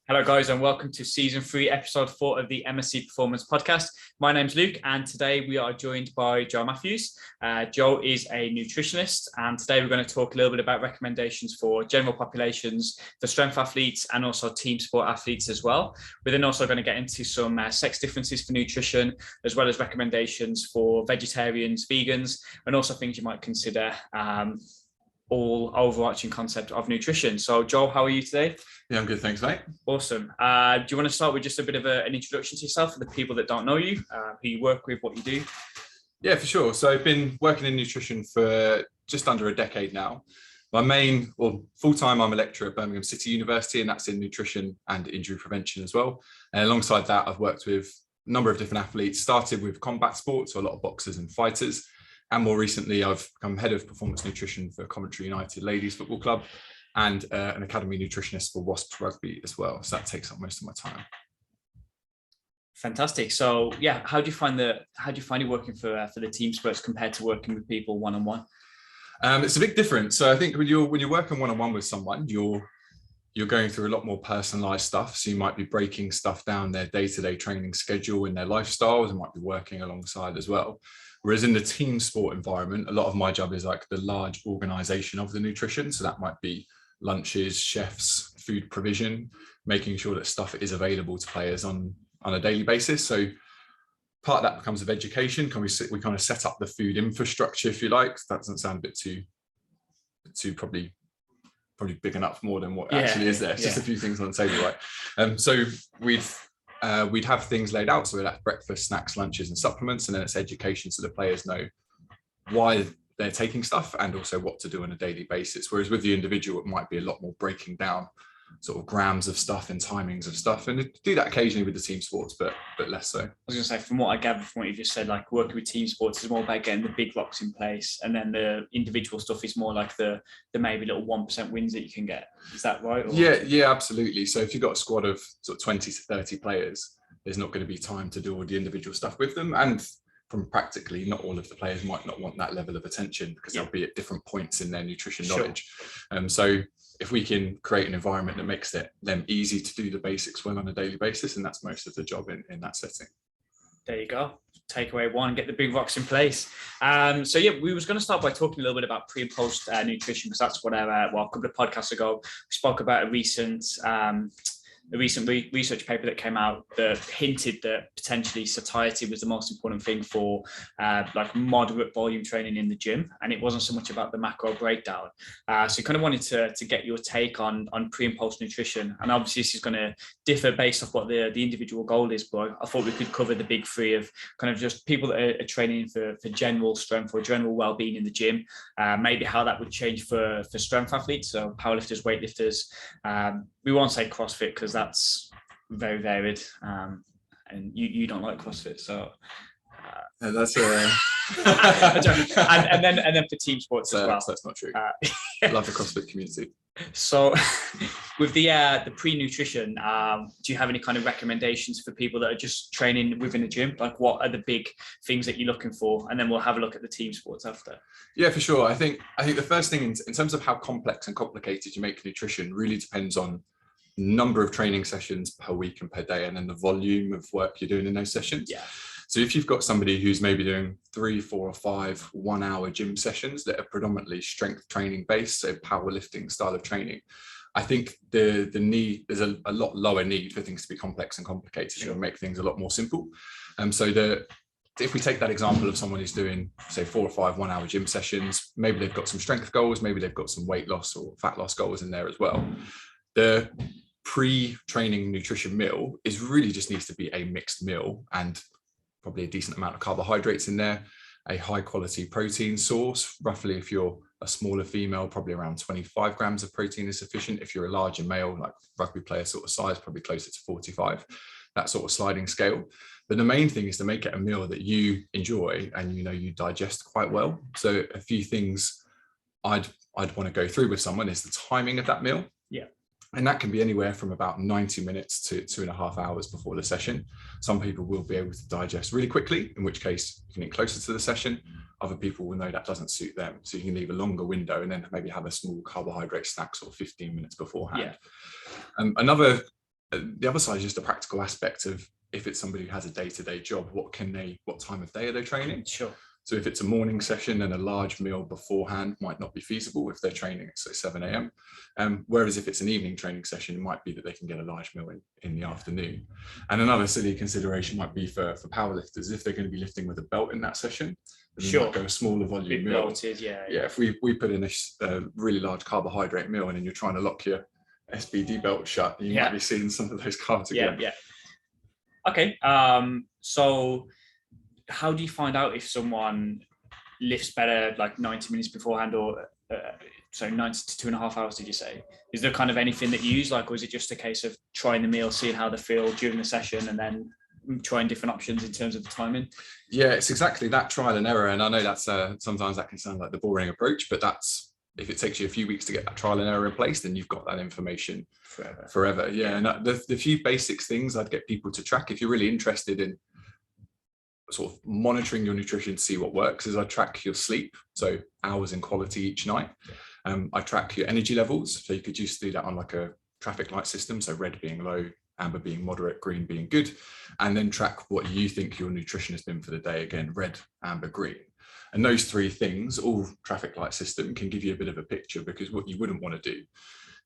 Hello guys, and welcome to season 3, episode 4 of the MSC Performance Podcast. My name's Luke, and today we are joined by Joe Matthews. Joe is a nutritionist, and today we're going to talk a little bit about recommendations for general populations, for strength athletes, and also team sport athletes as well. We're then also going to get into some sex differences for nutrition, as well as recommendations for vegetarians, vegans, and also things you might consider all overarching concept of nutrition. So Joel, how are you today? Yeah, I'm good, thanks, mate. Awesome. Do you want to start with just a bit of an introduction to yourself for the people that don't know you, who you work with, what you do? Yeah, for sure. So I've been working in nutrition for just under a decade now. My main, or full-time, I'm a lecturer at Birmingham City University, and that's in nutrition and injury prevention as well. And alongside that, I've worked with a number of different athletes, started with combat sports, so a lot of boxers and fighters. And more recently, I've become head of performance nutrition for Coventry Ladies FC and an academy nutritionist for Wasps Rugby as well. So that takes up most of my time. Fantastic. So yeah, how do you find it working for the team sports compared to working with people one-on-one? It's a big difference. So I think when you're working one-on-one with someone, you're going through a lot more personalized stuff. So you might be breaking stuff down, their day-to-day training schedule and their lifestyles, and might be working alongside as well. Whereas in the team sport environment, a lot of my job is like the large organization of the nutrition. So that might be lunches, chefs, food provision, making sure that stuff is available to players on a daily basis. So part of that becomes of education. We kind of set up the food infrastructure, if you like. That doesn't sound a bit too probably big enough more than what actually is there. It's just a few things on the table, right? So we'd have things laid out. So we'd have breakfast, snacks, lunches, and supplements, and then it's education so the players know why they're taking stuff and also what to do on a daily basis. Whereas with the individual, it might be a lot more breaking down sort of grams of stuff and timings of stuff. And do that occasionally with the team sports, but less so. I was going to say, from what I gather from what you just said, like working with team sports is more about getting the big blocks in place, and then the individual stuff is more like the maybe little 1% wins that you can get. Is that right? Or? Yeah, absolutely. So if you've got a squad of sort of 20 to 30 players, there's not going to be time to do all the individual stuff with them. And from practically, not all of the players might not want that level of attention because they'll be at different points in their nutrition knowledge. So if we can create an environment that makes them easy to do the basics well on a daily basis, and that's most of the job in that setting. There you go. Takeaway 1, get the big rocks in place. So yeah, we was going to start by talking a little bit about pre and post nutrition, because that's what a couple of podcasts ago, we spoke about a recent research paper that came out that hinted that potentially satiety was the most important thing for like moderate volume training in the gym, and it wasn't so much about the macro breakdown. So kind of wanted to get your take on pre and post nutrition, and obviously this is going to differ based off what the individual goal is, but I thought we could cover the big 3 of kind of just people that are training for general strength or general well-being in the gym, maybe how that would change for strength athletes, so powerlifters, weightlifters. We won't say CrossFit because that's very varied, and you don't like CrossFit, so that's and then for team sports as well. That's not true. I love the CrossFit community. So with the pre-nutrition, do you have any kind of recommendations for people that are just training within the gym? Like, what are the big things that you're looking for? And then we'll have a look at the team sports after. Yeah, for sure. I think the first thing in terms of how complex and complicated you make nutrition really depends on number of training sessions per week and per day, and then the volume of work you're doing in those sessions. Yeah. So if you've got somebody who's maybe doing 3, 4 or 5 1-hour gym sessions that are predominantly strength training based, so powerlifting style of training, I think the need, there's a lot lower need for things to be complex and complicated. Sure. And make things a lot more simple. If we take that example of someone who's doing, say, 4 or 5 1-hour gym sessions, maybe they've got some strength goals, maybe they've got some weight loss or fat loss goals in there as well. The pre-training nutrition meal really just needs to be a mixed meal, and probably a decent amount of carbohydrates in there, a high quality protein source. Roughly, if you're a smaller female, probably around 25 grams of protein is sufficient. If you're a larger male, like rugby player sort of size, probably closer to 45, that sort of sliding scale. But the main thing is to make it a meal that you enjoy and you digest quite well. So a few things I'd want to go through with someone is the timing of that meal. Yeah. And that can be anywhere from about 90 minutes to 2.5 hours before the session. Some people will be able to digest really quickly, in which case you can eat closer to the session. Other people will know that doesn't suit them. So you can leave a longer window and then maybe have a small carbohydrate snack sort of 15 minutes beforehand. The other side is just a practical aspect of if it's somebody who has a day-to-day job, what time of day are they training? Sure. So if it's a morning session, then a large meal beforehand might not be feasible if they're training at say 7 a.m. Whereas if it's an evening training session, it might be that they can get a large meal in the afternoon. And another silly consideration might be for powerlifters, if they're going to be lifting with a belt in that session, then you might go a smaller volume meal. Bloated, yeah. If we put in a really large carbohydrate meal and then you're trying to lock your SBD belt shut, you might be seeing some of those carbs again. Okay. So how do you find out if someone lifts better like 90 minutes beforehand or 90 to 2.5 hours, did you say? Is there kind of anything that you use, like, or is it just a case of trying the meal, seeing how they feel during the session and then trying different options in terms of the timing? Yeah, it's exactly that, trial and error. And I know that's sometimes that can sound like the boring approach, but that's, if it takes you a few weeks to get that trial and error in place, then you've got that information forever. Yeah. And the few basics things I'd get people to track, if you're really interested in sort of monitoring your nutrition to see what works, is I track your sleep, so hours and quality each night. I track your energy levels, so you could just do that on like a traffic light system, so red being low, amber being moderate, green being good, and then track what you think your nutrition has been for the day, again, red, amber, green. And those three things, all traffic light system, can give you a bit of a picture, because what you wouldn't want to do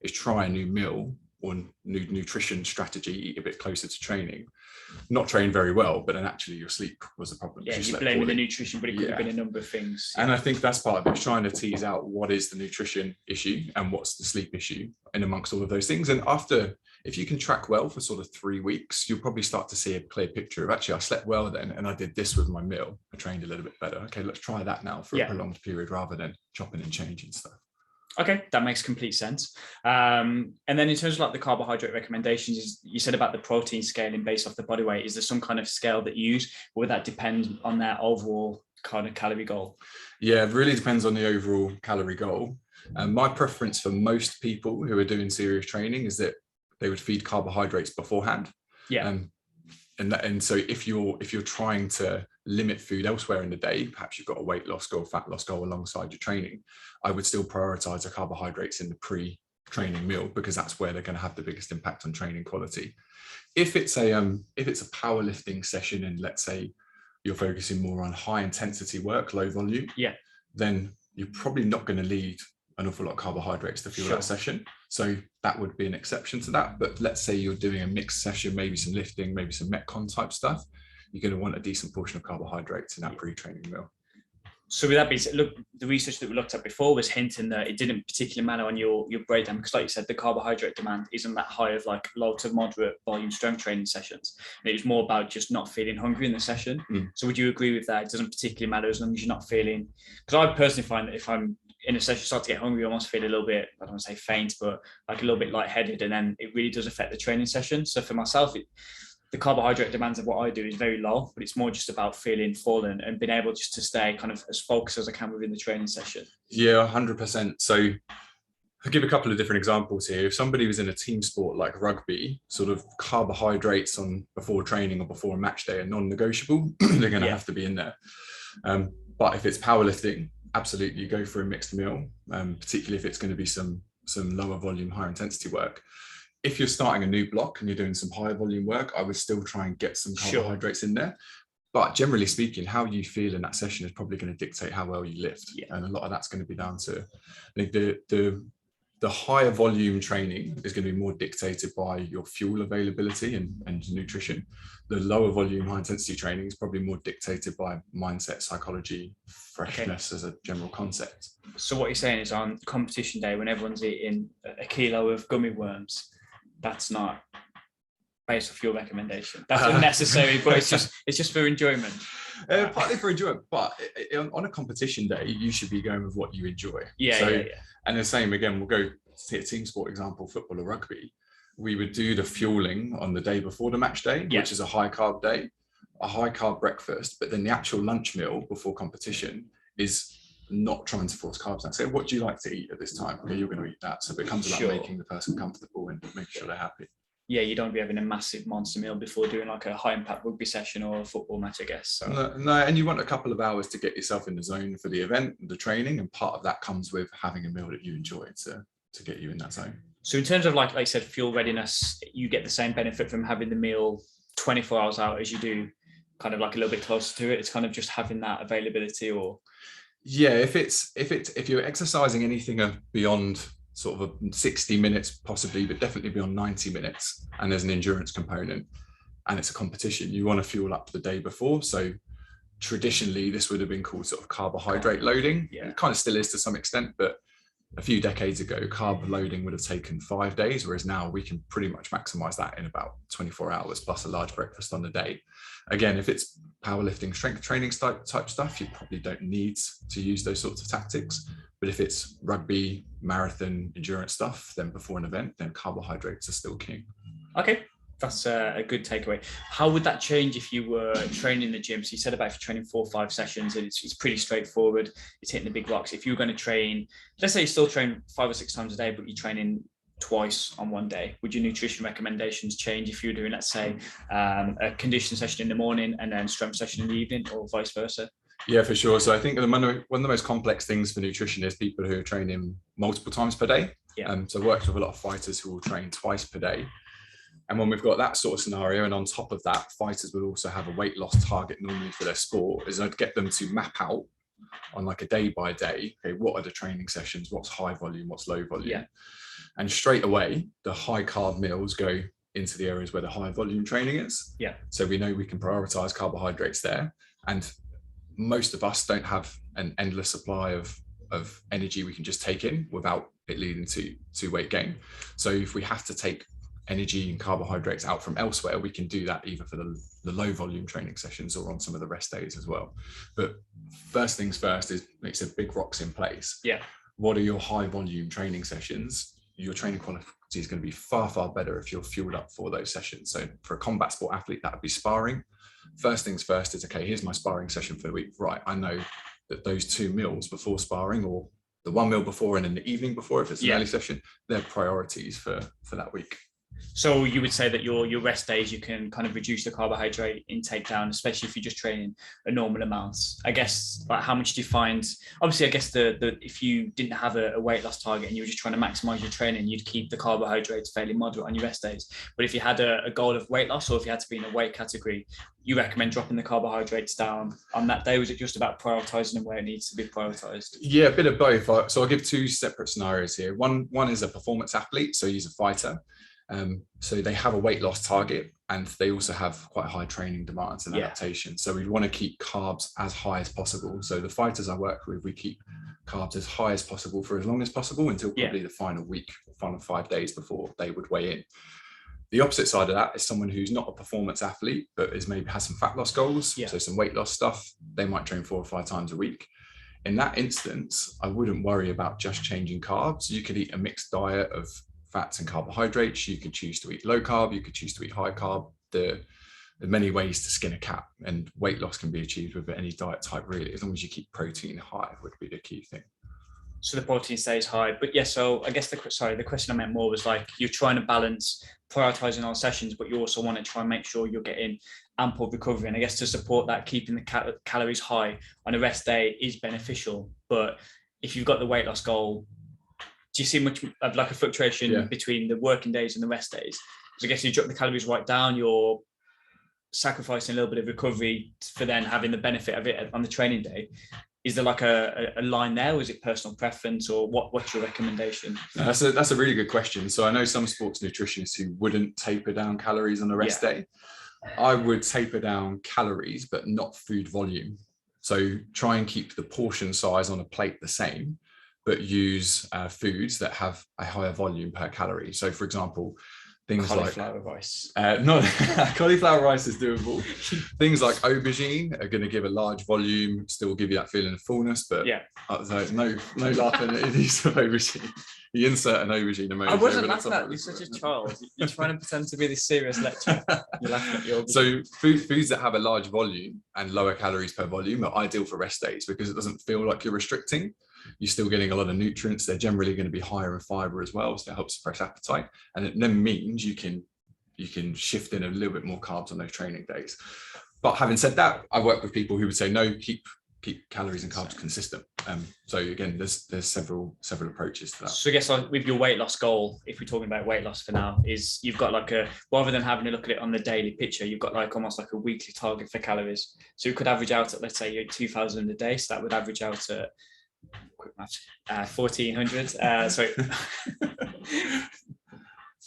is try a new meal or new nutrition strategy, eat a bit closer to training, not train very well, but then actually your sleep was the problem. Yeah, you're blaming the nutrition, but it could have been a number of things. And I think that's part of it, is trying to tease out what is the nutrition issue and what's the sleep issue, and amongst all of those things. And if you can track well for sort of 3 weeks, you'll probably start to see a clear picture of, actually, I slept well then, and I did this with my meal. I trained a little bit better. Okay, let's try that now for a prolonged period, rather than chopping and changing stuff. Okay, that makes complete sense. And then in terms of like the carbohydrate recommendations, you said about the protein scaling based off the body weight. Is there some kind of scale that you use, or would that depend on their overall kind of calorie goal? Yeah, it really depends on the overall calorie goal. My preference for most people who are doing serious training is that they would feed carbohydrates beforehand. Yeah. And so if you're trying to limit food elsewhere in the day, perhaps you've got a weight loss goal, fat loss goal alongside your training, I would still prioritize the carbohydrates in the pre-training meal, because that's where they're going to have the biggest impact on training quality. If it's a powerlifting session, and let's say you're focusing more on high intensity work, low volume, then you're probably not going to need an awful lot of carbohydrates to fuel that session. So that would be an exception to that. But let's say you're doing a mixed session, maybe some lifting, maybe some Metcon type stuff, you're going to want a decent portion of carbohydrates in that pre-training meal. So with that being said, look, the research that we looked at before was hinting that it didn't particularly matter on your breakdown, because like you said, the carbohydrate demand isn't that high of like low to moderate volume strength training sessions. And it was more about just not feeling hungry in the session. So would you agree with that? It doesn't particularly matter as long as you're not feeling, because I personally find that if I'm in a session, start to get hungry, I almost feel a little bit, I don't want to say faint, but like a little bit lightheaded, and then it really does affect the training session. So for myself, the carbohydrate demands of what I do is very low, but it's more just about feeling full and being able just to stay kind of as focused as I can within the training session. Yeah, 100%. So I'll give a couple of different examples here. If somebody was in a team sport like rugby, sort of carbohydrates before training or before a match day are non-negotiable. They're going to have to be in there. But if it's powerlifting, absolutely go for a mixed meal, particularly if it's going to be some lower volume, higher intensity work. If you're starting a new block and you're doing some higher volume work, I would still try and get some carbohydrates in there. But generally speaking, how you feel in that session is probably going to dictate how well you lift. And a lot of that's going to be down to, I think, the higher volume training is going to be more dictated by your fuel availability and nutrition. The lower volume, high intensity training is probably more dictated by mindset, psychology, freshness as a general concept. So what you're saying is, on competition day, when everyone's eating a kilo of gummy worms, that's not based off your recommendation. That's unnecessary, but it's just for enjoyment. Partly for enjoyment, but on a competition day, you should be going with what you enjoy. And the same again, we'll go to a team sport example, football or rugby. We would do the fueling on the day before the match day, which is a high carb day, a high carb breakfast, but then the actual lunch meal before competition is not trying to force carbs down. So what do you like to eat at this time? Okay, you're going to eat that. So it becomes about making the person comfortable and making sure they're happy. Yeah, you don't be having a massive monster meal before doing like a high impact rugby session or a football match, I guess. So. No, and you want a couple of hours to get yourself in the zone for the event, the training, and part of that comes with having a meal that you enjoy to get you in that zone. So in terms of like I said, fuel readiness, you get the same benefit from having the meal 24 hours out as you do kind of like a little bit closer to it. It's kind of just having that availability. Or yeah, if you're exercising anything beyond sort of 60 minutes possibly, but definitely beyond 90 minutes, and there's an endurance component and it's a competition, you want to fuel up the day before. So traditionally this would have been called sort of carbohydrate loading. It kind of still is to some extent, but a few decades ago, carb loading would have taken 5 days, whereas now we can pretty much maximize that in about 24 hours plus a large breakfast on the day. Again, if it's powerlifting, strength training type stuff, you probably don't need to use those sorts of tactics. But if it's rugby, marathon, endurance stuff, then before an event, then carbohydrates are still king. Okay. That's a good takeaway. How would that change if you were training in the gym? So you said about if you're training 4 or 5 sessions, and it's pretty straightforward. It's hitting the big rocks. If you were going to train, let's say you still train 5 or 6 times a day, but you're training twice on one day, would your nutrition recommendations change if you were doing, let's say, a conditioning session in the morning and then strength session in the evening, or vice versa? Yeah, for sure. So I think one of the most complex things for nutrition is people who are training multiple times per day. So I worked with a lot of fighters who will train twice per day. And when we've got that sort of scenario, and on top of that, fighters will also have a weight loss target normally for their sport, is I'd get them to map out on like a day by day, okay, what are the training sessions, what's high volume, what's low volume. And straight away, the high carb meals go into the areas where the high volume training is. So we know we can prioritize carbohydrates there. And most of us don't have an endless supply of energy we can just take in without it leading to weight gain. So if we have to take energy and carbohydrates out from elsewhere, we can do that either for the low volume training sessions or on some of the rest days as well. But first things first is make sure big rocks in place. What are your high volume training sessions? Your training quality is going to be far, far better if you're fueled up for those sessions. So for a combat sport athlete, that would be sparring. First things first is, okay, here's my sparring session for the week. Right, I know that those 2 meals before sparring, or the 1 meal before and in the evening before, if it's an early session, they're priorities for that week. So you would say that your rest days, you can kind of reduce the carbohydrate intake down, especially if you're just training a normal amount. I guess, like, how much do you find? Obviously, I guess the if you didn't have a weight loss target and you were just trying to maximize your training, you'd keep the carbohydrates fairly moderate on your rest days. But if you had a goal of weight loss, or if you had to be in a weight category, you recommend dropping the carbohydrates down on that day? Was it just about prioritizing them where it needs to be prioritized? Yeah, a bit of both. So I'll give 2 separate scenarios here. One is a performance athlete, so he's a fighter. So they have a weight loss target, and they also have quite high training demands and adaptation. So we want to keep carbs as high as possible. So the fighters I work with, we keep carbs as high as possible for as long as possible until probably the final week, final 5 days before they would weigh in. The opposite side of that is someone who's not a performance athlete, but maybe has some fat loss goals. So some weight loss stuff. They might train 4 or 5 times a week. In that instance, I wouldn't worry about just changing carbs. You could eat a mixed diet of fats and carbohydrates. You could choose to eat low carb, you could choose to eat high carb. There are many ways to skin a cat, and weight loss can be achieved with any diet type, really, as long as you keep protein high would be the key thing. So the protein stays high. But so I guess the question I meant more was, like, you're trying to balance prioritizing our sessions, but you also want to try and make sure you're getting ample recovery. And I guess to support that, keeping the calories high on a rest day is beneficial. But if you've got the weight loss goal, do you see much of like a fluctuation between the working days and the rest days? Because I guess you drop the calories right down, you're sacrificing a little bit of recovery for then having the benefit of it on the training day. Is there like a line there, or is it personal preference, or what's your recommendation? That's a really good question. So I know some sports nutritionists who wouldn't taper down calories on a rest day. I would taper down calories, but not food volume. So try and keep the portion size on a plate the same, but use foods that have a higher volume per calorie. So for example, things cauliflower rice. No, cauliflower rice is doable. Things like aubergine are going to give a large volume, still give you that feeling of fullness, but no laughing at these of aubergine. You insert an aubergine emoji. I wasn't laughing at you, such a child. You're trying to pretend to be this serious lecturer. You're laughing at your aubergine. So foods that have a large volume and lower calories per volume are ideal for rest days, because it doesn't feel like you're restricting. You're still getting a lot of nutrients. They're generally going to be higher in fiber as well, so it helps suppress appetite. And it then means you can shift in a little bit more carbs on those training days. But having said that, I work with people who would say, no, keep keep calories and carbs consistent. So again, there's several approaches to that. So I guess like with your weight loss goal, if we're talking about weight loss for now, is you've got like rather than having a look at it on the daily picture, you've got like almost like a weekly target for calories. So you could average out at, let's say, you're 2,000 a day. So that would average out at, quick math, 1,400. Sorry.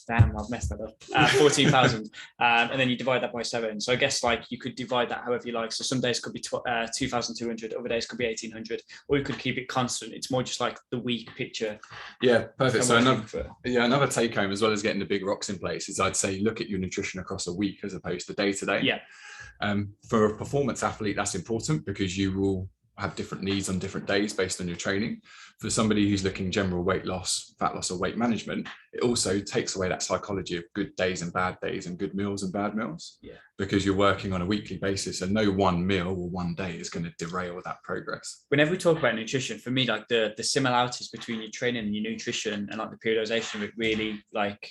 Damn, I've messed that up. 14,000, and then you divide that by 7. So I guess like you could divide that however you like. So some days could be 2,200, other days could be 1,800, or you could keep it constant. It's more just like the week picture. Yeah, perfect. So another take home, as well as getting the big rocks in place, is I'd say look at your nutrition across a week as opposed to day to day. Yeah. For a performance athlete, that's important because you will have different needs on different days based on your training. For somebody who's looking general weight loss, fat loss, or weight management, it also takes away that psychology of good days and bad days and good meals and bad meals. Yeah. Because you're working on a weekly basis, and no one meal or one day is going to derail that progress. Whenever we talk about nutrition, for me, like the similarities between your training and your nutrition and like the periodization of it really like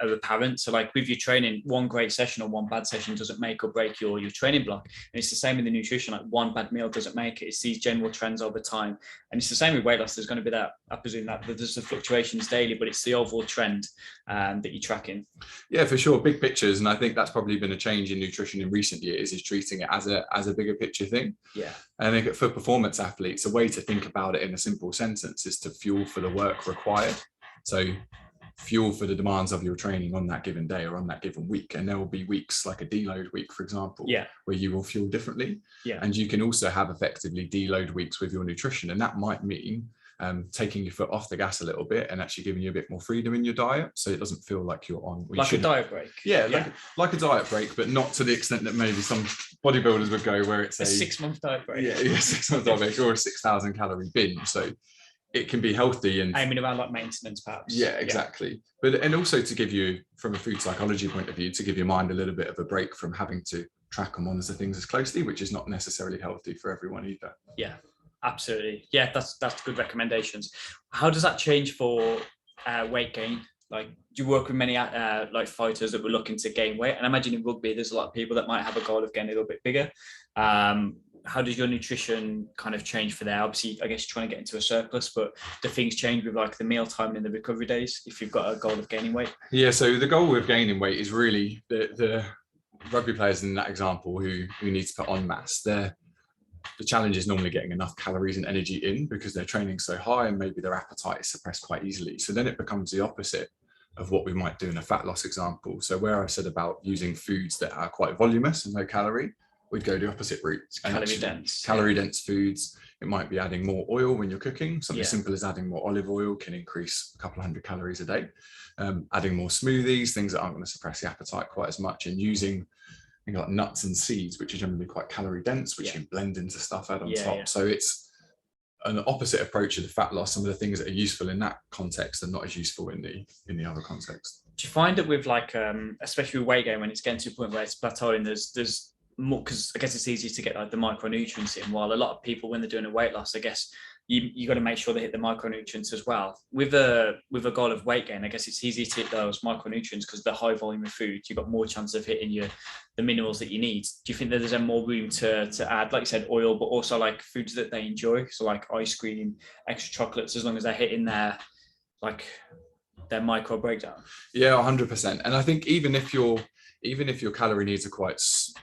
are apparent. So like with your training, one great session or one bad session doesn't make or break your training block. And it's the same with the nutrition, like one bad meal doesn't make it. It's these general trends over time. And it's the same with weight loss. There's going to be that, I presume that there's the fluctuations daily, but it's the overall trend that you're tracking. Yeah, for sure. Big pictures. And I think that's probably been a change in nutrition in recent years, is treating it as a bigger picture thing. Yeah. And I think for performance athletes, a way to think about it in a simple sentence is to fuel for the work required. So fuel for the demands of your training on that given day or on that given week. And there will be weeks like a deload week, for example, where you will fuel differently. Yeah. And you can also have effectively deload weeks with your nutrition. And that might mean taking your foot off the gas a little bit and actually giving you a bit more freedom in your diet. So it doesn't feel like you're on. Like a diet break. Yeah, like a diet break, but not to the extent that maybe some bodybuilders would go, where it's a 6-month diet break. Yeah, 6-month diet break or a 6,000 calorie binge. So it can be healthy and aiming around like maintenance perhaps. Yeah, exactly. But and also to give you, from a food psychology point of view, to give your mind a little bit of a break from having to track and monitor things as closely, which is not necessarily healthy for everyone either. Yeah, absolutely. Yeah, that's good recommendations. How does that change for weight gain? Like, do you work with many like fighters that were looking to gain weight? And I imagine in rugby, there's a lot of people that might have a goal of getting a little bit bigger. How does your nutrition kind of change for there? Obviously, I guess you're trying to get into a surplus, but do things change with like the meal time and the recovery days if you've got a goal of gaining weight? Yeah, so the goal with gaining weight is really the rugby players in that example who need to put on mass. The challenge is normally getting enough calories and energy in because they're training so high and maybe their appetite is suppressed quite easily. So then it becomes the opposite of what we might do in a fat loss example. So where I said about using foods that are quite voluminous and low calorie, we'd go the opposite route. Calorie dense foods. It might be adding more oil when you're cooking. Something simple as adding more olive oil can increase a couple 100 calories a day. Adding more smoothies, things that aren't going to suppress the appetite quite as much, and using things like nuts and seeds, which are generally quite calorie dense, which you can blend into stuff, add on top. So it's an opposite approach to the fat loss. Some of the things that are useful in that context are not as useful in the other context. Do you find that with like, especially with weight gain, when it's getting to a point where it's plateauing, there's more, because I guess it's easy to get like the micronutrients in, while a lot of people, when they're doing a weight loss, I guess you got to make sure they hit the micronutrients as well. With a goal of weight gain, I guess it's easy to hit those micronutrients because the high volume of food, you've got more chance of hitting the minerals that you need. Do you think that there's more room to add, like you said, oil, but also like foods that they enjoy, so like ice cream, extra chocolates, as long as they're hitting their micro breakdown? Yeah, 100%. And I think even if your calorie needs are quite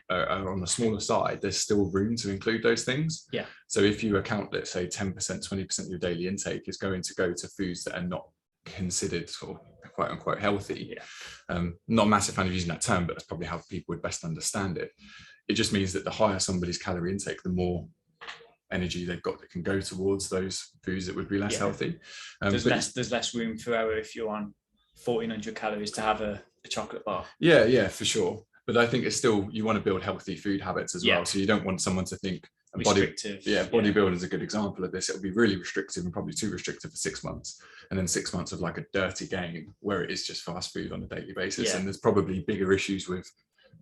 on the smaller side, there's still room to include those things. Yeah. So if you account, let's say 10%, 20% of your daily intake is going to go to foods that are not considered sort of quote unquote healthy. Yeah. Not a massive fan of using that term, but that's probably how people would best understand it. It just means that the higher somebody's calorie intake, the more energy they've got that can go towards those foods that would be less healthy. There's less room for error if you're on 1,400 calories to have a chocolate bar. Yeah, for sure. But I think it's still, you want to build healthy food habits as well. So you don't want someone to think restrictive. Bodybuilding is a good example of this. It'll be really restrictive and probably too restrictive for 6 months. And then 6 months of like a dirty gain where it is just fast food on a daily basis. And there's probably bigger issues with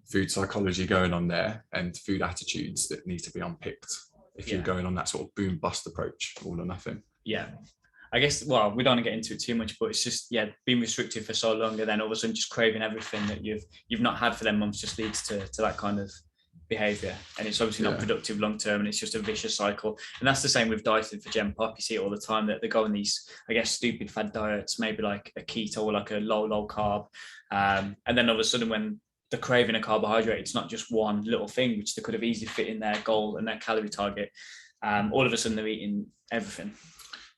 food psychology going on there and food attitudes that need to be unpicked if you're going on that sort of boom bust approach, all or nothing. Yeah. I guess, well, we don't want to get into it too much, but it's just, being restricted for so long and then all of a sudden just craving everything that you've not had for them months just leads to that kind of behavior, and it's obviously not productive long term, and it's just a vicious cycle. And that's the same with dieting for Gen Pop. You see it all the time, that they go on these, I guess, stupid fad diets, maybe like a keto or like a low carb, and then all of a sudden when they're craving a carbohydrate, it's not just one little thing which they could have easily fit in their goal and their calorie target. All of a sudden they're eating everything.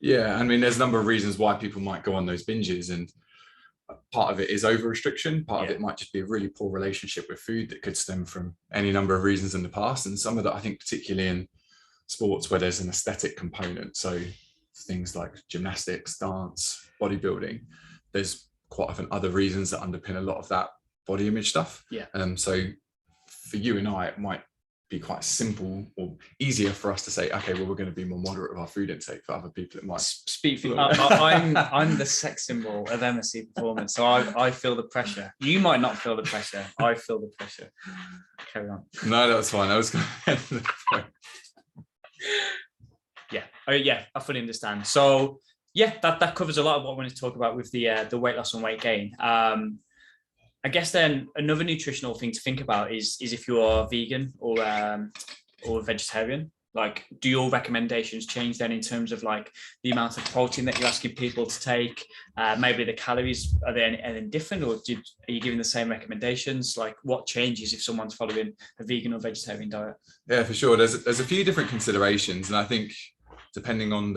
Yeah, I mean, there's a number of reasons why people might go on those binges, and part of it is over restriction. Part of it might just be a really poor relationship with food that could stem from any number of reasons in the past. And some of that, I think, particularly in sports where there's an aesthetic component, so things like gymnastics, dance, bodybuilding, there's quite often other reasons that underpin a lot of that body image stuff. So for you and I, it might be quite simple or easier for us to say, okay, well, we're going to be more moderate with our food intake. For other people, it might speak for I'm the sex symbol of MSC Performance, so I feel the pressure. You might not feel the pressure. I feel the pressure. Carry on. No, that's fine. I was going to end the point. I fully understand. So that covers a lot of what I wanted to talk about with the weight loss and weight gain. I guess then another nutritional thing to think about is if you are vegan or vegetarian. Like, do your recommendations change then in terms of like the amount of protein that you're asking people to take? Maybe the calories, are they any different, or are you giving the same recommendations? Like, what changes if someone's following a vegan or vegetarian diet? Yeah, for sure. There's a few different considerations, and I think depending on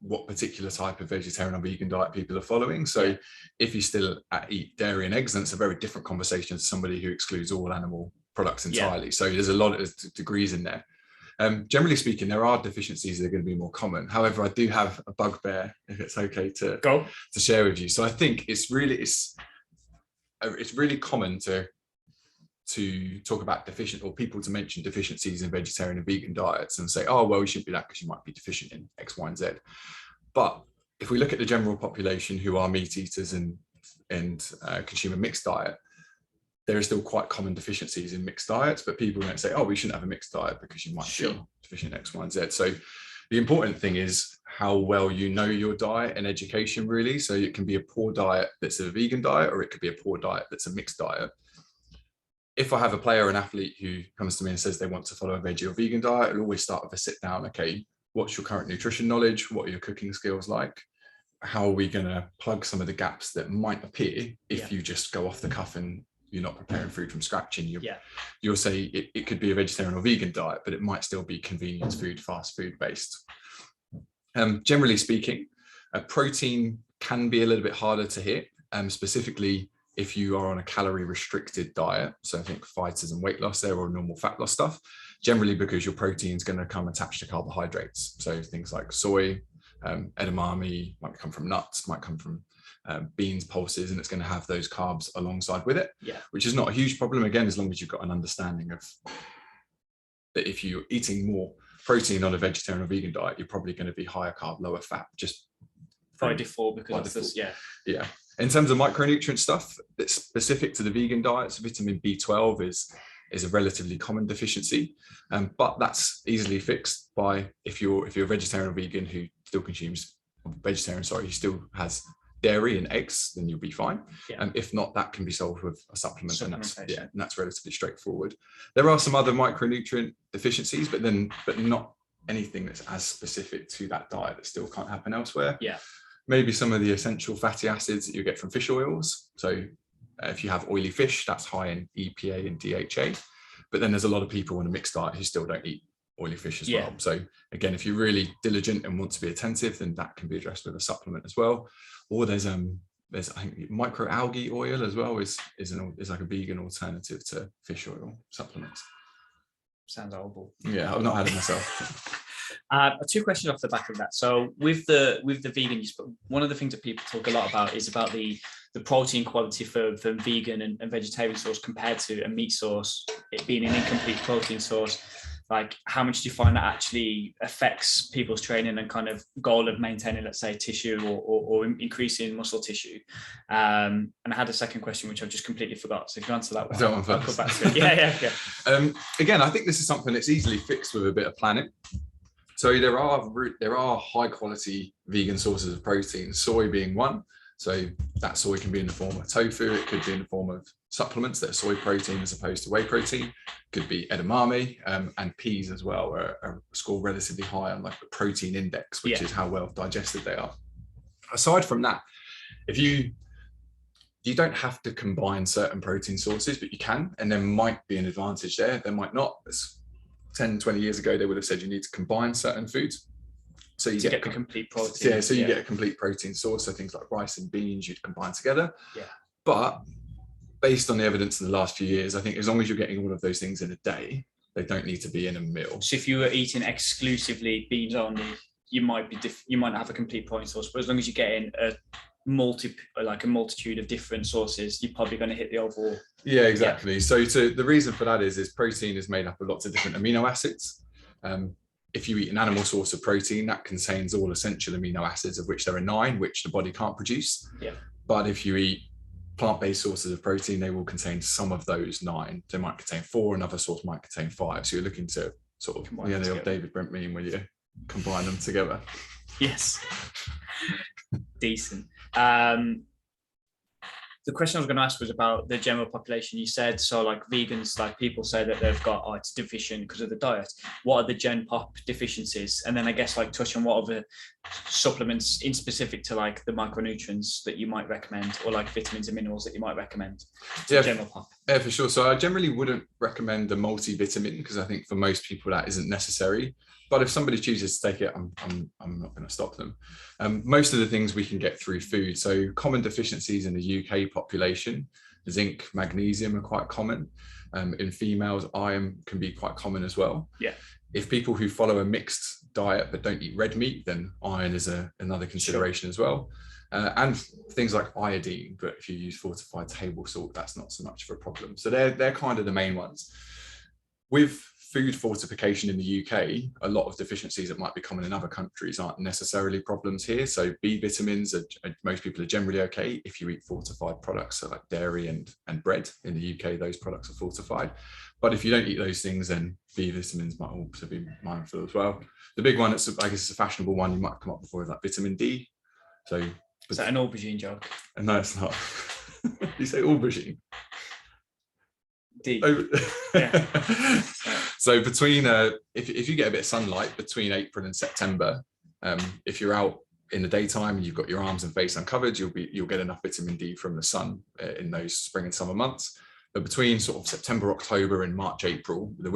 what particular type of vegetarian or vegan diet people are following. So if you still eat dairy and eggs, then it's a very different conversation to somebody who excludes all animal products entirely. So there's a lot of degrees in there. Generally speaking, there are deficiencies that are going to be more common. However, I do have a bugbear, if it's okay to share with you. So I think it's really common to talk about people to mention deficiencies in vegetarian and vegan diets and say, oh, well, you shouldn't be that because you might be deficient in X, Y, and Z. But if we look at the general population who are meat eaters and consume a mixed diet, there are still quite common deficiencies in mixed diets, but people don't say, oh, we shouldn't have a mixed diet because you might be deficient in X, Y, and Z. So the important thing is how well you know your diet and education, really. So it can be a poor diet that's a vegan diet, or it could be a poor diet that's a mixed diet. If I have a player or an athlete who comes to me and says they want to follow a veggie or vegan diet, I'll always start with a sit down. Okay, what's your current nutrition knowledge? What are your cooking skills like? How are we going to plug some of the gaps that might appear if you just go off the cuff and you're not preparing food from scratch? And you'll say it could be a vegetarian or vegan diet, but it might still be convenience food, fast food based. Generally speaking, protein can be a little bit harder to hit, specifically if you are on a calorie restricted diet. So I think fighters and weight loss there, or normal fat loss stuff, generally because your protein is going to come attached to carbohydrates. So things like soy, edamame, might come from nuts, might come from beans, pulses, and it's going to have those carbs alongside with it, which is not a huge problem, again, as long as you've got an understanding of that. If you're eating more protein on a vegetarian or vegan diet, you're probably going to be higher carb, lower fat, just by default, because of this. In terms of micronutrient stuff that's specific to the vegan diets, vitamin B12 is a relatively common deficiency, but that's easily fixed by if you're a vegetarian or vegan who still consumes who still has dairy and eggs, then you'll be fine. If not, that can be solved with a supplement, and that's relatively straightforward. There are some other micronutrient deficiencies, but not anything that's as specific to that diet that still can't happen elsewhere. Maybe some of the essential fatty acids that you get from fish oils. So if you have oily fish, that's high in EPA and DHA. But then there's a lot of people on a mixed diet who still don't eat oily fish as well. So again, if you're really diligent and want to be attentive, then that can be addressed with a supplement as well. Or there's I think microalgae oil as well is like a vegan alternative to fish oil supplements. Sounds horrible. Yeah, I've not had it myself. Two questions off the back of that. So with the vegan, one of the things that people talk a lot about is about the protein quality for vegan and vegetarian source compared to a meat source, it being an incomplete protein source. Like, how much do you find that actually affects people's training and kind of goal of maintaining, let's say, tissue or increasing muscle tissue? And I had a second question, which I've just completely forgot. So if you answer that one, I'll come back to it. Again, I think this is something that's easily fixed with a bit of planning. So there are high quality vegan sources of protein, soy being one. So that soy can be in the form of tofu. It could be in the form of supplements that are soy protein as opposed to whey protein. It could be edamame, and peas as well are scored relatively high on like the protein index, which is how well digested they are. Aside from that, if you don't have to combine certain protein sources, but you can, and there might be an advantage there. There might not. 10, 20 years ago, they would have said you need to combine certain foods. So you get the complete protein. Yeah, so you get a complete protein source. So things like rice and beans, you'd combine together. Yeah. But based on the evidence in the last few years, I think as long as you're getting all of those things in a day, they don't need to be in a meal. So if you were eating exclusively beans only, you might not have a complete protein source. But as long as you're getting a multitude of different sources, you're probably going to hit the overall. Yeah, exactly. Yeah. So the reason for that is protein is made up of lots of different amino acids. If you eat an animal source of protein, that contains all essential amino acids, of which there are 9, which the body can't produce. Yeah. But if you eat plant-based sources of protein, they will contain some of those 9. They might contain 4, another source might contain 5. So you're looking to sort of the old David Brent meme where you combine them together. Yes. Decent. The question I was going to ask was about the general population. You said, so like vegans, like people say that they've got, it's deficient because of the diet. What are the gen pop deficiencies? And then I guess like touch on what are the supplements in specific to like the micronutrients that you might recommend, or like vitamins and minerals that you might recommend to general pop. Yeah, for sure. So I generally wouldn't recommend a multivitamin because I think for most people that isn't necessary. But if somebody chooses to take it, I'm not going to stop them. Most of the things we can get through food. So common deficiencies in the UK population, zinc, magnesium are quite common. In females, iron can be quite common as well. Yeah. If people who follow a mixed diet but don't eat red meat, then iron is another consideration as well. And things like iodine, but if you use fortified table salt, that's not so much of a problem. So they're kind of the main ones. With food fortification in the UK, a lot of deficiencies that might be common in other countries aren't necessarily problems here. So B vitamins, most people are generally okay if you eat fortified products, so like dairy and bread. In the UK, those products are fortified. But if you don't eat those things, then B vitamins might also be mindful as well. The big one, I guess it's a fashionable one, you might come up before, is like vitamin D. So is that an aubergine joke? No, it's not. You say aubergine? D. Yeah. So between if you get a bit of sunlight between April and September, if you're out in the daytime and you've got your arms and face uncovered, you'll get enough vitamin D from the sun in those spring and summer months. But between sort of September, October and March, April, the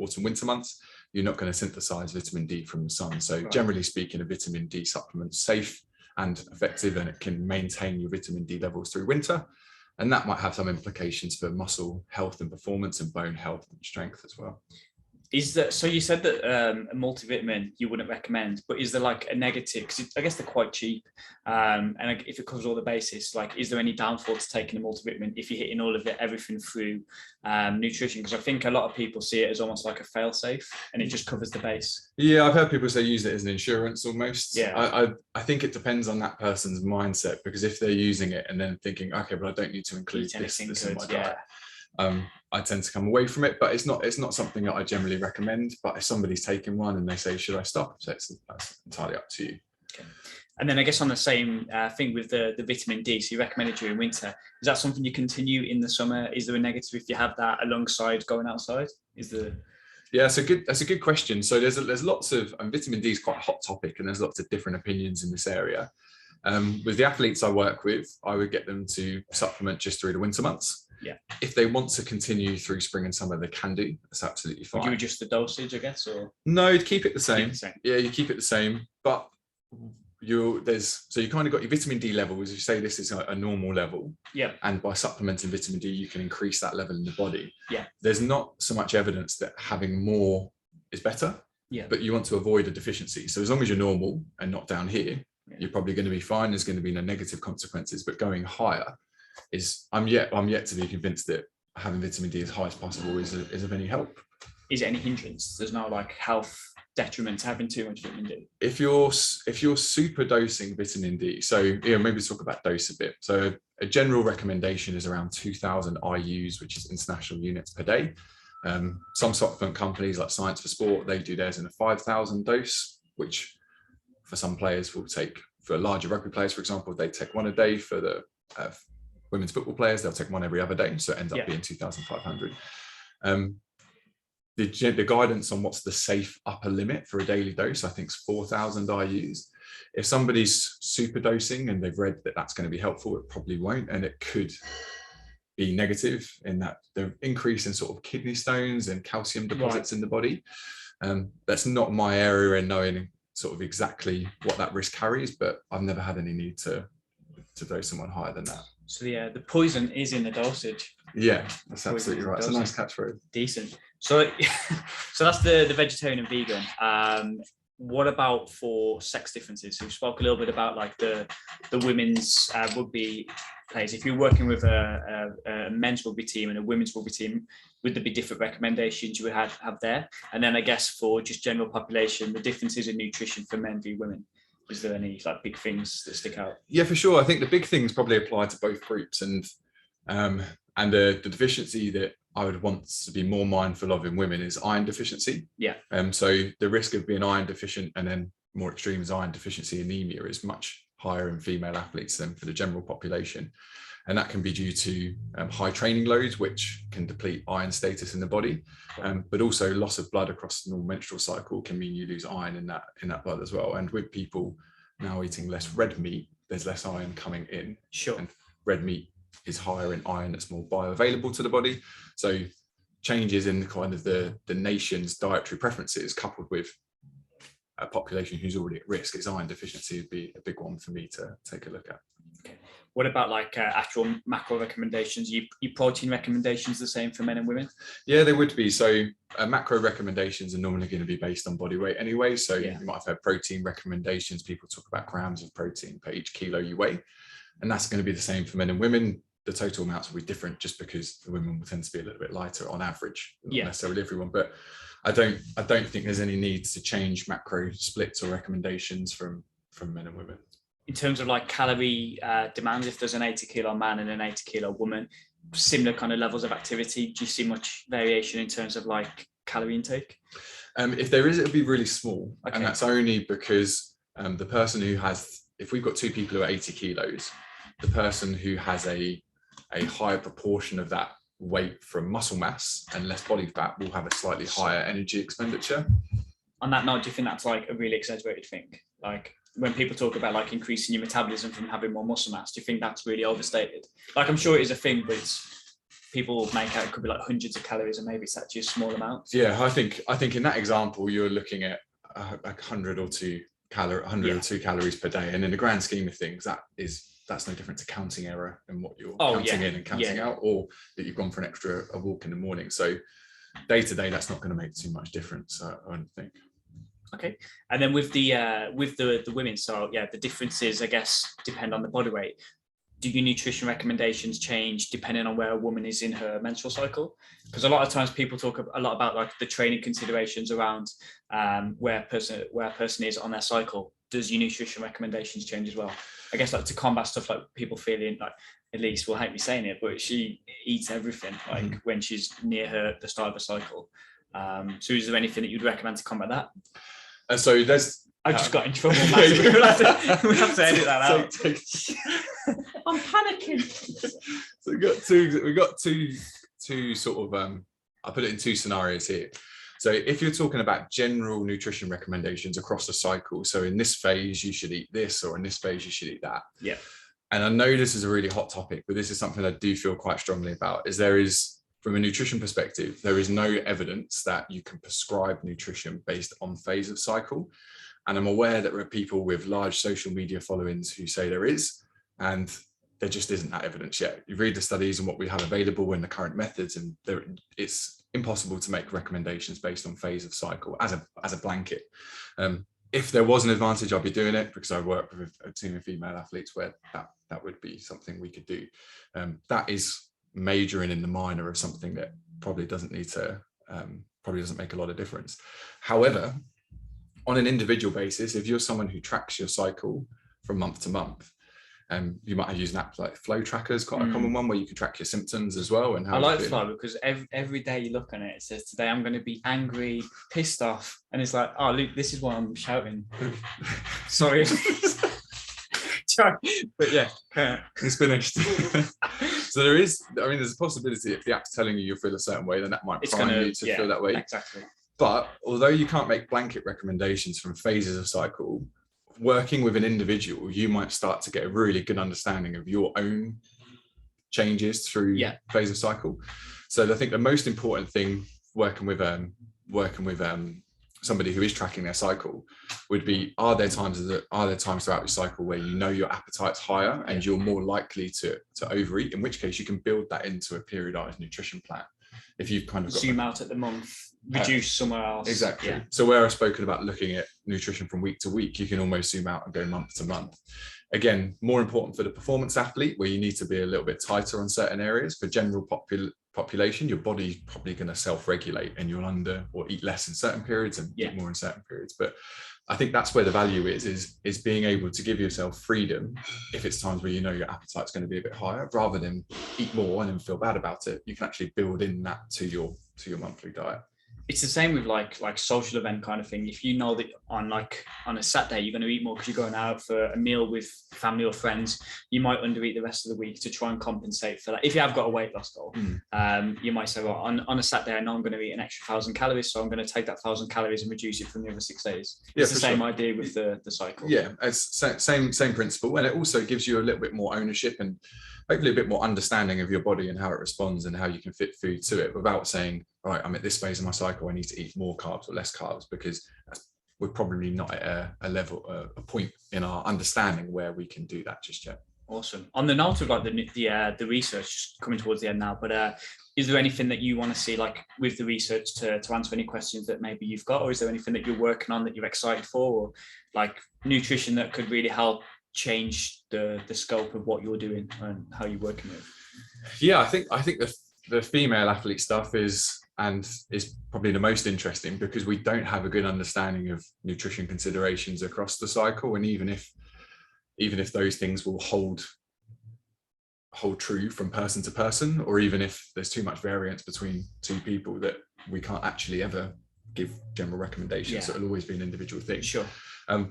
autumn, winter months, you're not going to synthesize vitamin D from the sun. So generally speaking, a vitamin D supplement's safe and effective, and it can maintain your vitamin D levels through winter. And that might have some implications for muscle health and performance and bone health and strength as well. So you said that a multivitamin you wouldn't recommend, but is there like a negative? Because I guess they're quite cheap, and if it covers all the bases, like is there any downfall to taking a multivitamin if you're hitting all of it, everything through nutrition? Because I think a lot of people see it as almost like a fail-safe, and it just covers the base. Yeah, I've heard people say use it as an insurance almost. Yeah, I think it depends on that person's mindset, because if they're using it and then thinking, okay, but I don't need to include this in my diet. I tend to come away from it, but it's not something that I generally recommend. But if somebody's taking one and they say, should I stop? So that's entirely up to you. Okay. And then I guess on the same thing with the vitamin D, so you recommend it during winter. Is that something you continue in the summer? Is there a negative if you have that alongside going outside? Yeah, that's a good question. So there's lots of, vitamin D is quite a hot topic, and there's lots of different opinions in this area. With the athletes I work with, I would get them to supplement just through the winter months. Yeah. If they want to continue through spring and summer, they can do. That's absolutely fine. Would you adjust the dosage, I guess, or? No, you'd keep it the same. Yeah, you keep it the same. But you kind of got your vitamin D levels. You say this is a normal level. Yeah. And by supplementing vitamin D, you can increase that level in the body. Yeah. There's not so much evidence that having more is better. Yeah. But you want to avoid a deficiency. So as long as you're normal and not down here, you're probably going to be fine. There's going to be no negative consequences. But going higher I'm yet to be convinced that having vitamin D as high as possible is of any help. Is it any hindrance? There's no like health detriment to having too much vitamin D? If you're super dosing vitamin D, so maybe talk about dose a bit. So a general recommendation is around 2,000 IUs, which is international units per day. Some supplement companies like Science for Sport, they do theirs in a 5,000 dose, which for some players will take for larger rugby players, for example, they take one a day. For the women's football players, they'll take one every other day. So it ends up being 2,500. The guidance on what's the safe upper limit for a daily dose, I think, is 4,000 IUs. If somebody's super dosing and they've read that that's going to be helpful, it probably won't, and it could be negative in that the increase in sort of kidney stones and calcium deposits in the body. That's not my area in knowing sort of exactly what that risk carries, but I've never had any need to dose someone higher than that. So the poison is in the dosage. Yeah, that's absolutely right. It's a nice catchphrase. Decent. So that's the vegetarian and vegan. What about for sex differences? So we spoke a little bit about like the women's rugby players. If you're working with a men's rugby team and a women's rugby team, would there be different recommendations you would have there? And then I guess for just general population, the differences in nutrition for men v women. Is there any like big things that stick out? Yeah, for sure. I think the big things probably apply to both groups, and the deficiency that I would want to be more mindful of in women is iron deficiency. Yeah. So the risk of being iron deficient, and then more extreme is iron deficiency anemia, is much higher in female athletes than for the general population. And that can be due to high training loads, which can deplete iron status in the body. But also loss of blood across the normal menstrual cycle can mean you lose iron in that blood as well. And with people now eating less red meat, there's less iron coming in. Sure. And red meat is higher in iron that's more bioavailable to the body. So changes in kind of the nation's dietary preferences coupled with a population who's already at risk, is iron deficiency would be a big one for me to take a look at. Okay. What about like actual macro recommendations? You protein recommendations the same for men and women? Yeah, they would be. So macro recommendations are normally going to be based on body weight anyway. So you might have had protein recommendations. People talk about grams of protein per each kilo you weigh. And that's going to be the same for men and women. The total amounts will be different just because the women will tend to be a little bit lighter on average, not necessarily everyone. But I don't think there's any need to change macro splits or recommendations from men and women. In terms of like calorie demand, if there's an 80 kilo man and an 80 kilo woman, similar kind of levels of activity, do you see much variation in terms of like calorie intake? If there is, it'll be really small. Okay. And that's only because the person who has, if we've got two people who are 80 kilos, the person who has a higher proportion of that weight from muscle mass and less body fat will have a slightly higher energy expenditure. On that note, do you think that's like a really exaggerated thing? Like when people talk about like increasing your metabolism from having more muscle mass, do you think that's really overstated? Like I'm sure it is a thing, but people make out it could be like hundreds of calories and maybe it's actually a small amount. Yeah, I think in that example, you're looking at 100 or 2 calories per day. And in the grand scheme of things, that's no different to counting error and what you're counting in and counting out, or that you've gone for a walk in the morning. So day to day, that's not going to make too much difference, I don't think. Okay. And then with the women, so the differences, I guess, depend on the body weight. Do your nutrition recommendations change depending on where a woman is in her menstrual cycle? Because a lot of times people talk a lot about like the training considerations around where a person is on their cycle. Does your nutrition recommendations change as well? I guess like to combat stuff like people feeling like, at least will hate me saying it, but she eats everything like when she's near the start of a cycle. So is there anything that you'd recommend to combat that? So there's... I just got in trouble. we have to edit that out. I'm panicking. So we got two sort of I put it in two scenarios here. So if you're talking about general nutrition recommendations across the cycle, so in this phase you should eat this, or in this phase you should eat that. Yeah. And I know this is a really hot topic, but this is something I do feel quite strongly about. From a nutrition perspective, there is no evidence that you can prescribe nutrition based on phase of cycle. And I'm aware that there are people with large social media followings who say there is, and there just isn't that evidence yet. You read the studies and what we have available in the current methods, and it's impossible to make recommendations based on phase of cycle as a blanket. If there was an advantage, I'd be doing it, because I work with a team of female athletes where that would be something we could do. That is majoring in the minor of something that probably doesn't make a lot of difference. However, on an individual basis, if you're someone who tracks your cycle from month to month, you might have used an app like Flow Tracker is quite a common one, where you can track your symptoms as well. And how I like Flow because every day you look on it, it says today I'm going to be angry, pissed off, and it's like, oh Luke, this is why I'm shouting. Sorry. But yeah, it's finished. So there's a possibility if the app's telling you you'll feel a certain way, then that might prime you to feel that way. Exactly. But although you can't make blanket recommendations from phases of cycle, working with an individual, you might start to get a really good understanding of your own changes through phase of cycle. So I think the most important thing working with somebody who is tracking their cycle would be, are there times throughout your cycle where you know your appetite's higher and you're more likely to overeat, in which case you can build that into a periodized nutrition plan. If you've kind of got zoom out at the month, reduce somewhere else. Exactly. Yeah. So where I've spoken about looking at nutrition from week to week, you can almost zoom out and go month to month. Again, more important for the performance athlete, where you need to be a little bit tighter on certain areas. For general population, your body's probably going to self-regulate and you'll under or eat less in certain periods and eat more in certain periods. But I think that's where the value is being able to give yourself freedom if it's times where you know your appetite's going to be a bit higher, rather than eat more and then feel bad about it. You can actually build in that to your monthly diet. It's the same with like social event kind of thing. If you know that on a Saturday you're going to eat more because you're going out for a meal with family or friends, you might undereat the rest of the week to try and compensate for that. If you have got a weight loss goal, you might say, well, on a Saturday I know I'm going to eat an extra 1,000 calories, so I'm going to take that 1,000 calories and reduce it from the other 6 days. It's the same idea with the cycle. Yeah, it's same principle, and it also gives you a little bit more ownership and hopefully a bit more understanding of your body and how it responds and how you can fit food to it, without saying, all right, I'm at this phase of my cycle, I need to eat more carbs or less carbs, because we're probably not at a point in our understanding where we can do that just yet. Awesome. On the note of like the research coming towards the end now, but is there anything that you want to see like with the research to answer any questions that maybe you've got, or is there anything that you're working on that you're excited for, or like nutrition that could really help change the scope of what you're doing and how you're working with? Yeah, I think the female athlete stuff is probably the most interesting, because we don't have a good understanding of nutrition considerations across the cycle, and even if those things will hold true from person to person, or even if there's too much variance between two people, that we can't actually ever give general recommendations. So it'll always be an individual thing. Sure.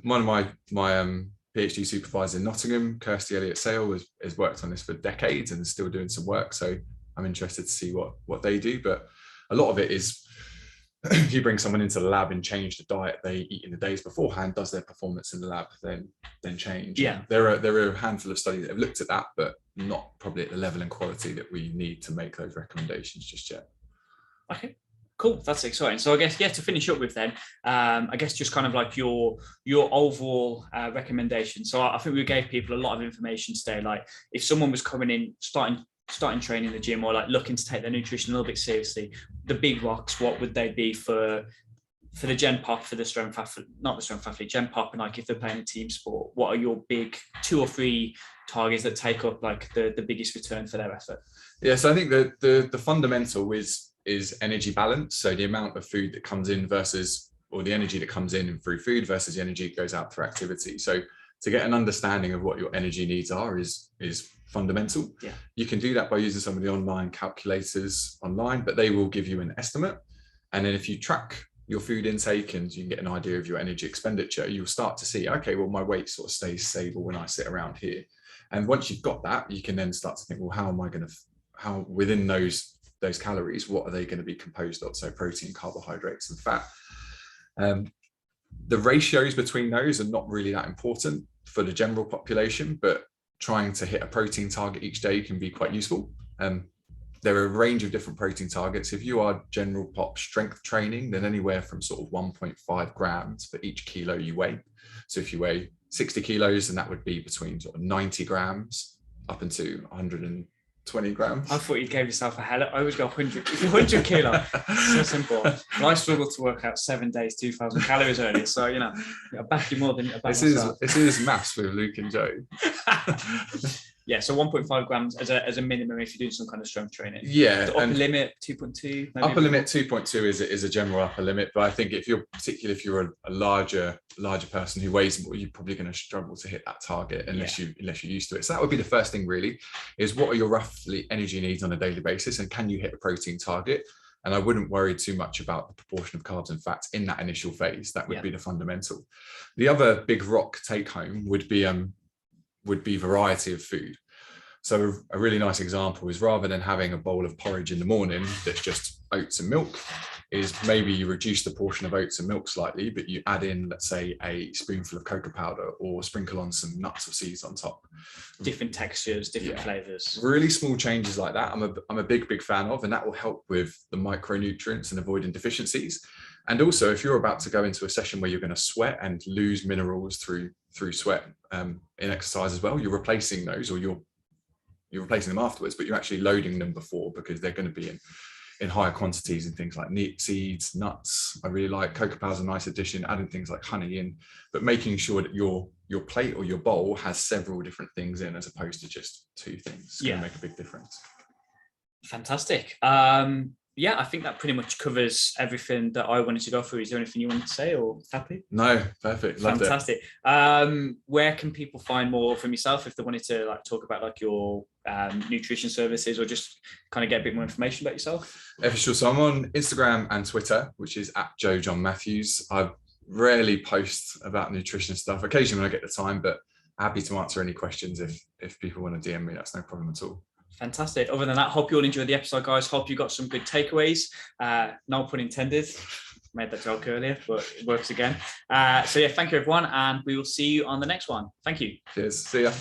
One of my PhD supervisor in Nottingham, Kirsty Elliott-Sale, has worked on this for decades and is still doing some work. So I'm interested to see what they do. But a lot of it is, if you bring someone into the lab and change the diet they eat in the days beforehand, does their performance in the lab then change? Yeah. There are a handful of studies that have looked at that, but not probably at the level and quality that we need to make those recommendations just yet. Okay. Cool, that's exciting. So I guess, to finish up with then, I guess just kind of like your overall recommendation. So I think we gave people a lot of information today. Like if someone was coming in, starting training in the gym, or like looking to take their nutrition a little bit seriously, the big rocks, what would they be for the Gen Pop, for the strength athlete, not the strength athlete, Gen Pop, and like if they're playing a team sport, what are your big 2 or 3 targets that take up like the biggest return for their effort? Yeah, so I think the fundamental is energy balance. So the amount of food that comes in or the energy that comes in through food versus the energy that goes out through activity. So to get an understanding of what your energy needs are is fundamental. Yeah. You can do that by using some of the online calculators online, but they will give you an estimate. And then if you track your food intake and you can get an idea of your energy expenditure, you'll start to see, okay, well, my weight sort of stays stable when I sit around here. And once you've got that, you can then start to think, well, how within those calories, what are they going to be composed of? So protein, carbohydrates, and fat. The ratios between those are not really that important for the general population, but trying to hit a protein target each day can be quite useful. There are a range of different protein targets. If you are general pop strength training, then anywhere from sort of 1.5 grams for each kilo you weigh. So if you weigh 60 kilos, then that would be between sort of 90 grams up into 120 grams. I thought you gave yourself a hell. I always go 100 kilo. So simple. But I struggled to work out 7 days, 2,000 calories earlier. So, I back you more than you back myself. This is maths with Luke and Joe. Yeah, so 1.5 grams as a minimum if you're doing some kind of strength training. Yeah. The upper limit, 2.2. Upper limit 2.2 is a general upper limit, but I think if you're a larger person who weighs more, you're probably going to struggle to hit that target unless you're used to it. So that would be the first thing really, is what are your roughly energy needs on a daily basis, and can you hit a protein target? And I wouldn't worry too much about the proportion of carbs and fats in that initial phase. That would be the fundamental. The other big rock take home would be would be variety of food. So a really nice example is, rather than having a bowl of porridge in the morning that's just oats and milk, is maybe you reduce the portion of oats and milk slightly, but you add in, let's say, a spoonful of cocoa powder, or sprinkle on some nuts or seeds on top. Different textures, different flavors. Really small changes like that I'm a big fan of, and that will help with the micronutrients and avoiding deficiencies. And also, if you're about to go into a session where you're going to sweat and lose minerals through sweat in exercise as well, you're replacing those, or you're replacing them afterwards, but you're actually loading them before, because they're going to be in higher quantities in things like seeds, nuts. I really like cocoa powder, is a nice addition, adding things like honey in, but making sure that your plate or your bowl has several different things in, as opposed to just two things. It's going to make a big difference. Fantastic. Yeah, I think that pretty much covers everything that I wanted to go through. Is there anything you wanted to say, or happy? No, perfect. Loved Fantastic. Where can people find more from yourself if they wanted to like talk about like your nutrition services, or just kind of get a bit more information about yourself? For sure. So I'm on Instagram and Twitter, which is @JoeJohnMatthews. I rarely post about nutrition stuff. Occasionally when I get the time, but happy to answer any questions if people want to DM me. That's no problem at all. Fantastic. Other than that, hope you all enjoyed the episode, guys. Hope you got some good takeaways. No pun intended. Made that joke earlier, but it works again. So yeah, thank you everyone, and we will see you on the next one. Thank you. Cheers. See ya.